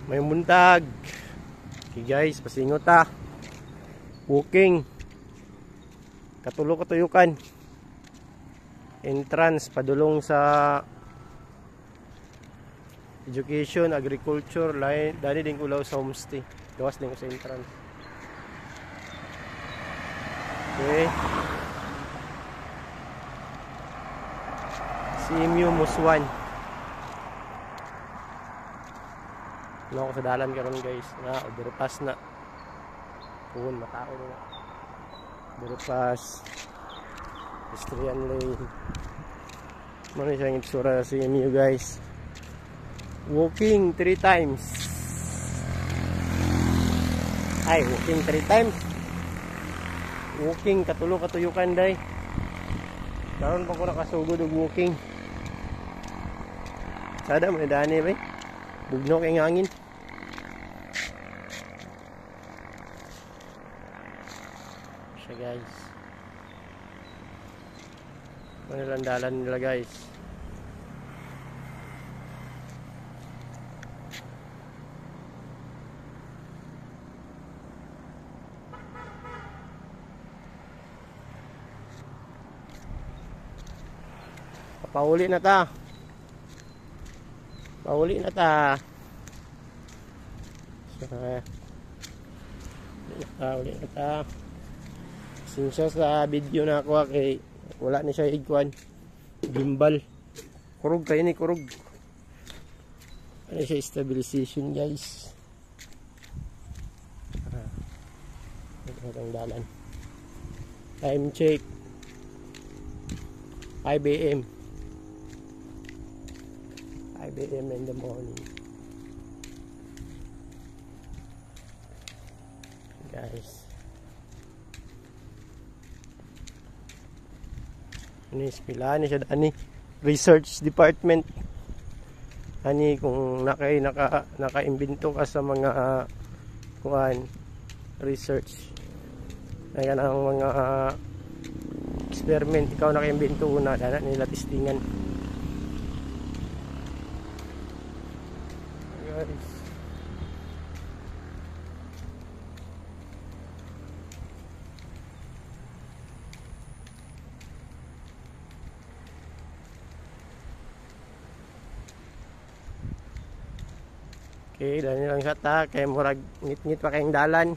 May buntag. Okay guys, pasingot ta. Walking. Katulo katuyukan. Entrance padulong sa education, agriculture, dali din ulaw sa homestay. Gawas din ko sa entrance. Okay. CMU Muswan. Ano ako sa dalan karon guys. Na overpass na. Puhon matao na. Overpass. Pedestrian lane. Ano siyang itsura sa CMU guys. Walking 3 times. Ay, walking 3 times. Walking katulo katuyukan day. Karon pa ko nakasugod og walking. Sada man dani ba? Bugno kay hangin. Siya guys. Ano lang dalan nila guys. Pauli na ta. Pauli na ta. Uli na ta. Sinsya sa video na ako kay wala ni siya igkuan. Gimbal. Kurog kayo ni kurog. Ano siya stabilization guys. Ang dalan. Time check. 5 AM. 5 AM in the morning. Guys. Ini pilahan siya ani research department. Ani kung naka-imbento ka sa mga kuan research. Ay kanang mga experiment ikaw naka-imbento una dana nila testingan. Guys. Okay, dahil lang siya ta kay murag ngit-ngit pa kayong dalan.